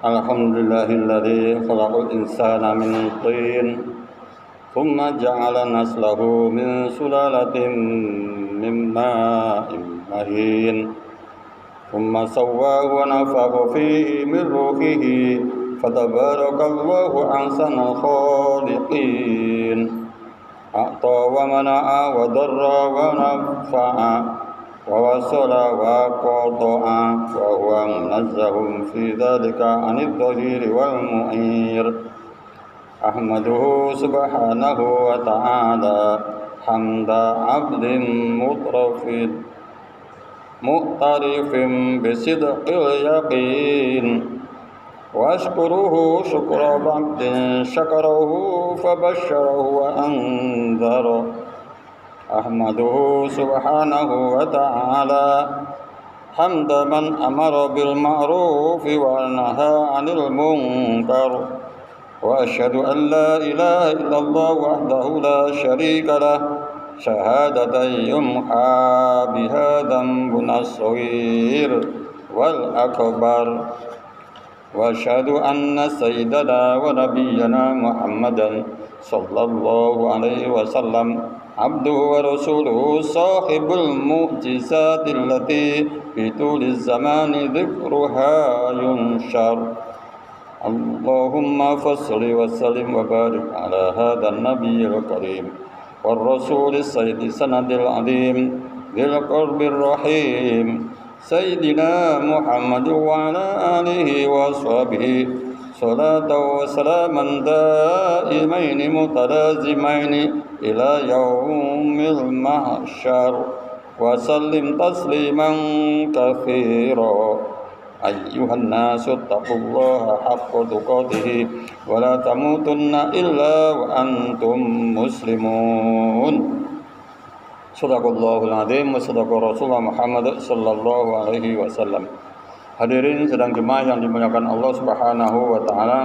Alhamdulillahilladzi khalaqal insana min tin thumma ja'ala naslahu min sulalatin min ma'in mahin thumma sawwahu wa nafakha fihi min ruhihi fatabarakallahu ahsanul khaliqin a'ta wa mana'a wa darra wa nafa'a wa wasala wa qata'a wa huwa munazzahun fi dhalika 'anil dhahiri wal mu'ir ahmaduhu subhanahu wa ta'ala hamda 'abdin mu'tarifin bisidqil yaqin wa ashkuruhu syukra 'abdin syakarahu fabashsharahu wa anzara ahmaduhu subhanahu wa ta'ala hamda man amara bil ma'rufi wa naha 'anil munkar wa asyhadu an la ilaha illallah wahdahu la syarika lah syahadatan yumha biha dhanbun as-saghir wal akbar wa asyhadu anna sayyidana wa nabiyyana Muhammadan sallallahu alaihi wasallam abduhu wa rasuluhu sahibul mu'jizatil lati bituliz zamani dzikruha yunshar Allahumma fassalli wa sallim wa barik ala hadha an-nabiyyil karim war rasulis sayyidi sanadil alim dzil qurbir rahim sayyidina Muhammad wa ala alihi wa sahbihi salatu wa salaman daimaini mutalazimaini ila yaumil mahsyar wa sallim tasliman katsira ayyuhan nasu taqullaha haqqa tuqatih wa la tamutunna illa wa antum muslimun. Shadaqallahul azim wa shadaqa Rasulullah Muhammad sallallahu alaihi wasallam. Hadirin sedang jemaah yang dimuliakan Allah Subhanahu wa taala,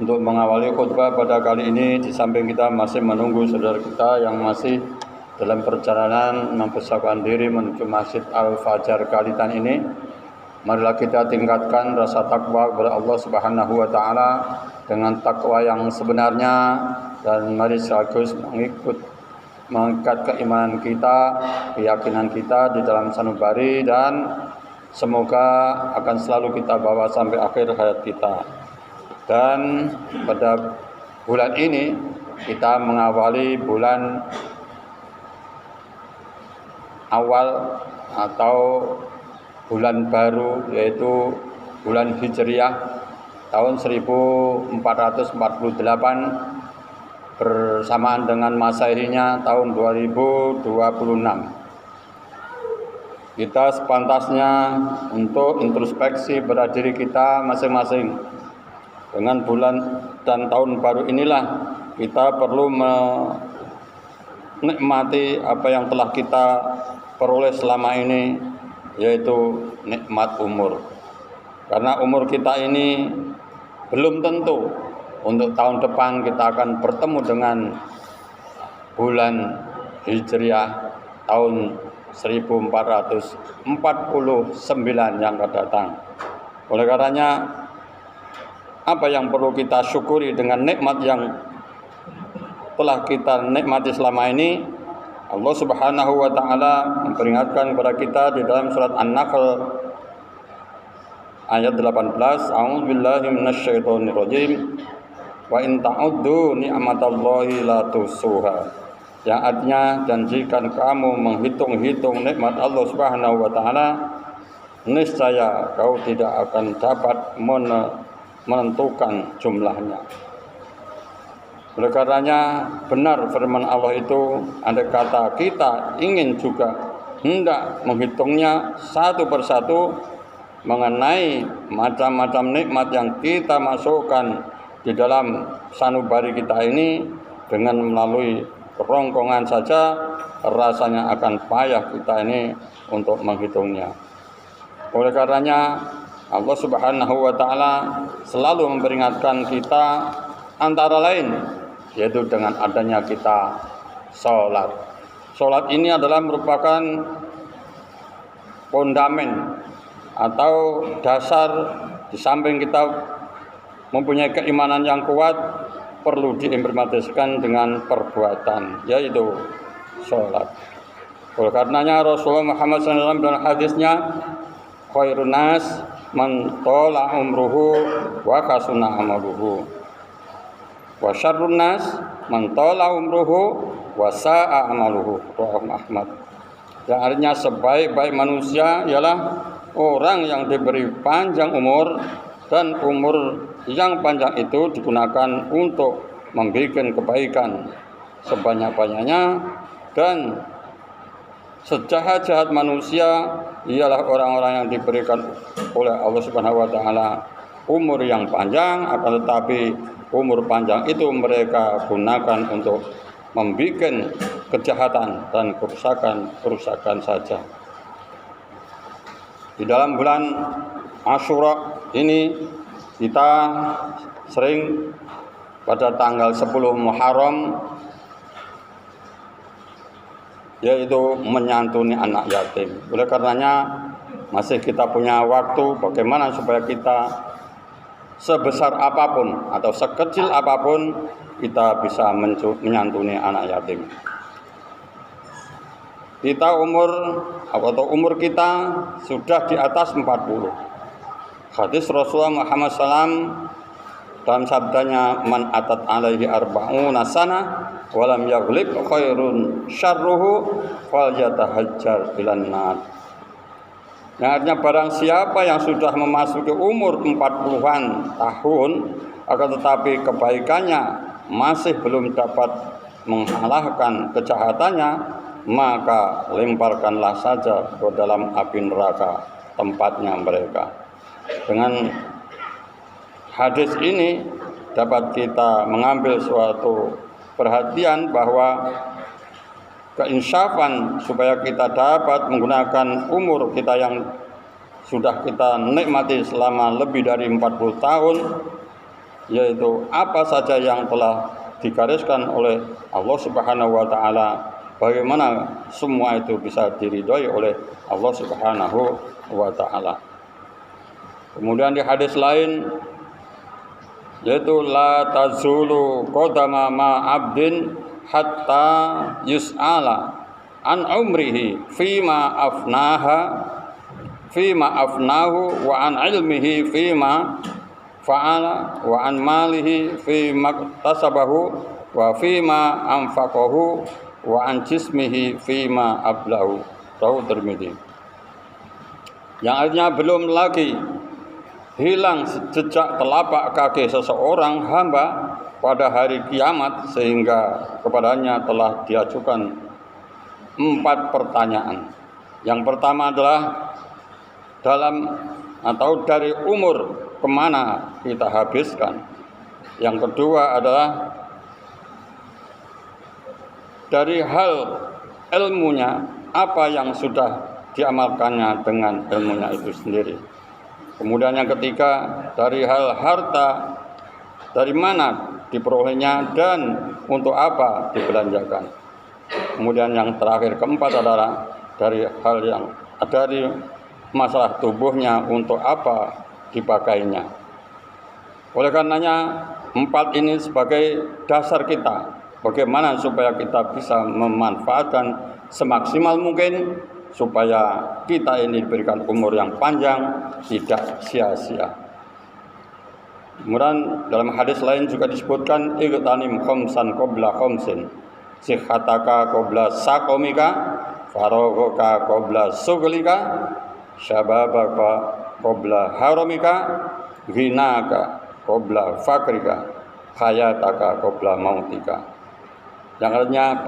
untuk mengawali khutbah pada kali ini di samping kita masih menunggu saudara kita yang masih dalam perjalanan mempersiapkan diri menuju Masjid Al-Fajar Kalitan ini, marilah kita tingkatkan rasa takwa kepada Allah Subhanahu wa taala dengan takwa yang sebenarnya, dan mari sekaligus mengangkat keimanan kita, keyakinan kita di dalam sanubari, dan semoga akan selalu kita bawa sampai akhir hayat kita. Dan pada bulan ini kita mengawali bulan awal atau bulan baru, yaitu bulan Hijriah tahun 1448 bersamaan dengan Masehinya tahun 2026. Kita sepantasnya untuk introspeksi pada diri kita masing-masing. Dengan bulan dan tahun baru inilah kita perlu menikmati apa yang telah kita peroleh selama ini, yaitu nikmat umur. Karena umur kita ini belum tentu untuk tahun depan kita akan bertemu dengan bulan Hijriah tahun 1449 yang akan datang. Oleh karenanya, apa yang perlu kita syukuri dengan nikmat yang telah kita nikmati selama ini? Allah Subhanahu wa taala memperingatkan kepada kita di dalam surat An-Nahl ayat 18, a'udzubillahi minasyaitonir rajim, wa in ta'uddu ni'matallahi la tuhsuha. Yang artinya, dan jika kamu menghitung-hitung nikmat Allah Subhanahu wa taala, niscaya kau tidak akan dapat menentukan jumlahnya. Oleh karenanya, benar firman Allah itu, andai kata kita ingin juga hendak menghitungnya satu persatu mengenai macam-macam nikmat yang kita masukkan di dalam sanubari kita ini, dengan melalui kerongkongan saja rasanya akan payah kita ini untuk menghitungnya. Oleh karenanya, Allah Subhanahu wa taala selalu memperingatkan kita antara lain yaitu dengan adanya kita salat. Salat ini adalah merupakan fondamen atau dasar, di samping kita mempunyai keimanan yang kuat perlu diimplementasikan dengan perbuatan, yaitu salat. Oleh karenanya Rasulullah Muhammad SAW dalam hadisnya, khairun nas man tala umruhu wa kasuna amaluhu wa syarrun nas man tala umruhu wa sa'a amaluhu, rawahu Ahmad. Yang artinya sebaik-baik manusia ialah orang yang diberi panjang umur, dan umur yang panjang itu digunakan untuk membuat kebaikan sebanyak-banyaknya, dan sejahat-jahat manusia ialah orang-orang yang diberikan oleh Allah Subhanahu wa taala umur yang panjang, akan tetapi umur panjang itu mereka gunakan untuk membuat kejahatan dan kerusakan saja. Di dalam bulan Asyura ini kita sering pada tanggal 10 Muharram yaitu menyantuni anak yatim. Oleh karenanya masih kita punya waktu bagaimana supaya kita sebesar apapun atau sekecil apapun kita bisa menyantuni anak yatim. Kita umur kita sudah di atas 40. Hadis Rasulullah Muhammad SAW dalam sabdanya, man atat alaihi arba'una sana walam yaghlib khairun syarruhu fal yatahajjar ilan nar. Yang artinya barang siapa yang sudah memasuki umur 40-an tahun akan tetapi kebaikannya masih belum dapat mengalahkan kejahatannya, maka lemparkanlah saja ke dalam api neraka tempatnya mereka. Dengan hadis ini dapat kita mengambil suatu perhatian bahwa keinsafan supaya kita dapat menggunakan umur kita yang sudah kita nikmati selama lebih dari 40 tahun, yaitu apa saja yang telah digariskan oleh Allah Subhanahu wa taala, bagaimana semua itu bisa diridhoi oleh Allah Subhanahu wa taala. Kemudian di hadis lain yaitu la tazulu qadama ma abdin hatta yus'ala an umrihi fima afnahu wa an ilmihi fima fa'ala wa an malihi fima tasabahu wa fima anfaqahu wa an jismihi fima ablahu, rawahu Tirmidzi. Yang artinya belum lagi hilang jejak telapak kaki seseorang hamba pada hari kiamat sehingga kepadanya telah diajukan 4 pertanyaan. Yang pertama adalah dari umur kemana kita habiskan. Yang kedua adalah dari hal ilmunya, apa yang sudah diamalkannya dengan ilmunya itu sendiri. Kemudian yang ketiga, dari hal harta, dari mana diperolehnya dan untuk apa dibelanjakan. Kemudian yang terakhir, keempat adalah dari masalah tubuhnya, untuk apa dipakainya. Oleh karenanya 4 ini sebagai dasar kita, bagaimana supaya kita bisa memanfaatkan semaksimal mungkin supaya kita ini diberikan umur yang panjang, tidak sia-sia. Kemudian dalam hadis lain juga disebutkan, igtanim khamsan qabla khamsin, sihhataka qabla saqamika, faraghaka qabla sughlika, syababaka qabla haramika, ghinaka qabla fakrika, hayataka qabla mautika. Yang artinya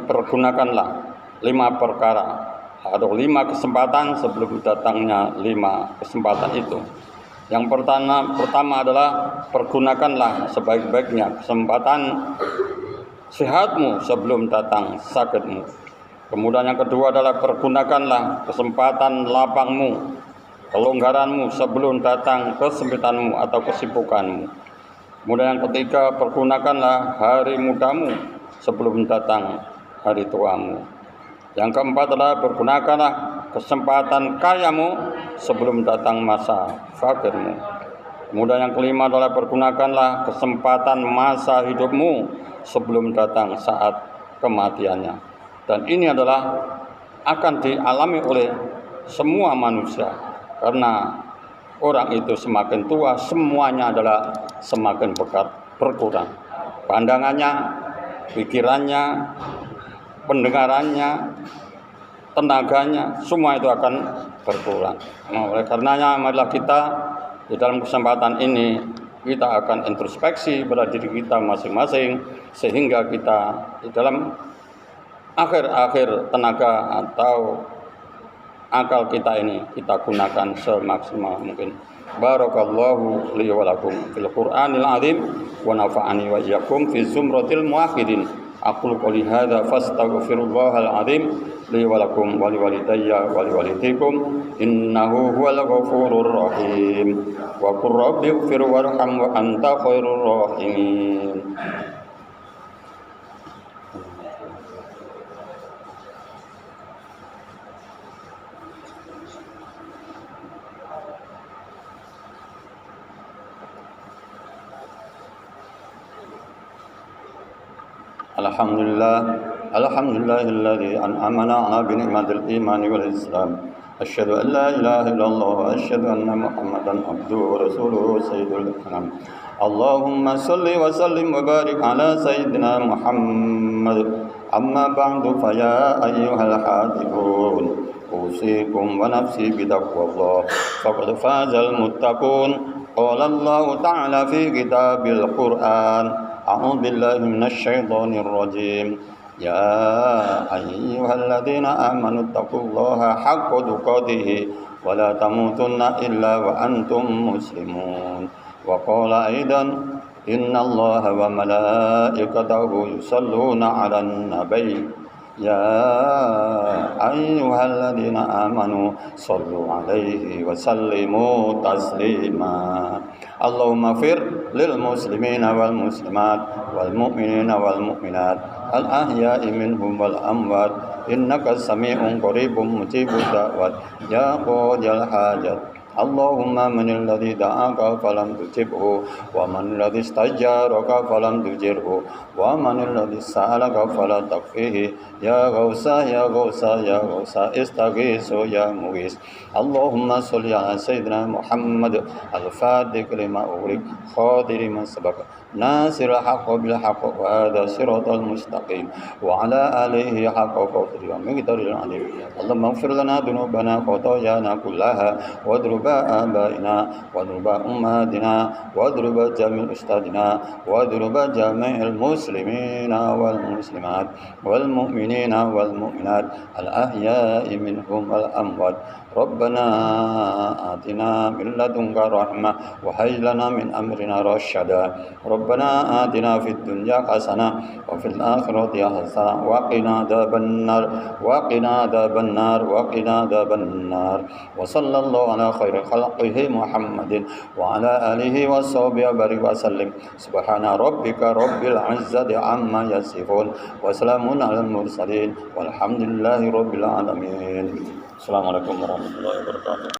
pergunakanlah 5 perkara atau 5 kesempatan sebelum datangnya 5 kesempatan itu. Yang pertama adalah pergunakanlah sebaik-baiknya kesempatan sehatmu sebelum datang sakitmu. Kemudian yang kedua adalah pergunakanlah kesempatan lapangmu kelonggaranmu sebelum datang kesempitanmu atau kesibukanmu. Kemudian yang ketiga, pergunakanlah hari mudamu sebelum datang hari tuamu. Yang keempat adalah pergunakanlah kesempatan kayamu sebelum datang masa fakirmu. Kemudian yang kelima adalah pergunakanlah kesempatan masa hidupmu sebelum datang saat kematiannya. Dan ini adalah akan dialami oleh semua manusia, karena orang itu semakin tua, semuanya adalah semakin berkurang. Pandangannya, pikirannya, pendengarannya, tenaganya, semua itu akan berkurang. Nah, oleh karenanya, marilah kita di dalam kesempatan ini kita akan introspeksi pada diri kita masing-masing, sehingga kita di dalam akhir-akhir tenaga atau akal kita ini kita gunakan semaksimal mungkin. Barakallahu li wa lakum fil Qur'anil azim wa nafa'ani wa iyyakum fi zumratil muwahhidin. Aqulu qouli hadza fastaghfirullahal azim li wa lakum wa li walidayya wa li walidikum innahu huwal ghafurur rahim. Wa qur rabbighfir warham wa anta khairur rahimin. Alhamdulillahilladzi an'amana 'ala bi ni'matil imani wal islam. Asyhadu an la ilaha illallah wa asyhadu anna Muhammadan abduhu wa rasuluhu sayyidul anam. Allahumma shalli wa sallim wa barik ala sayyidina Muhammad. Amma ba'du fa ya ayyuhal hadithun usikum wa nafsi bi taqwallah faqad fazal muttaqun. Qala Allah ta'ala fi kitabil Qur'an. أعوذ بالله من الشيطان الرجيم يا أيها الذين آمنوا اتقوا الله حق تقاته ولا تموتن إلا وأنتم مسلمون. وقال أيضا إن الله وملائكته يصلون على النبي يا أيها الذين آمنوا صلوا عليه وسلموا تسليما. اللهم اغفر للمسلمين والمسلمات والمؤمنين والمؤمنات الأحياء منهم والأموات إنك سميع قريب مجيب الدعوات يا قاضي الحاجات. اللهم من الذي دعاك فلم تجبه ومن الذي استجارك فلم تجره ومن الذي سألك فلا تكفيه يا غوثا يا غوثا يا غوثا استغيث يا مغيث. اللهم صل على سيدنا محمد الفاتح لما أغلق خاطر من سبق ناصر الحق بالحق وهذا صراط المستقيم وعلى آله حق قدره ومقدار العظيم. اللهم اغفر لنا ذنوبنا خطايانا كلها واضرب آبائنا واضرب أمهاتنا واضرب جميع أستاذنا واضرب جميع المسلمين والمسلمات والمؤمنين والمؤمنات الأحياء منهم والأموات. ربنا آتنا من لدنك رحمة وهيئ لنا من أمرنا رشدا. ربنا آتنا في الدنيا حسنة وفي الآخرة حسنة وقنا عذاب النار وقنا عذاب النار وقنا عذاب النار. وصلى الله على خير خلقه محمد وعلى آله وصحبه وبارك وسلم. سبحان ربك رب العزة عما يصفون وسلام على المرسلين والحمد لله رب العالمين. Assalamualaikum warahmatullahi wabarakatuh.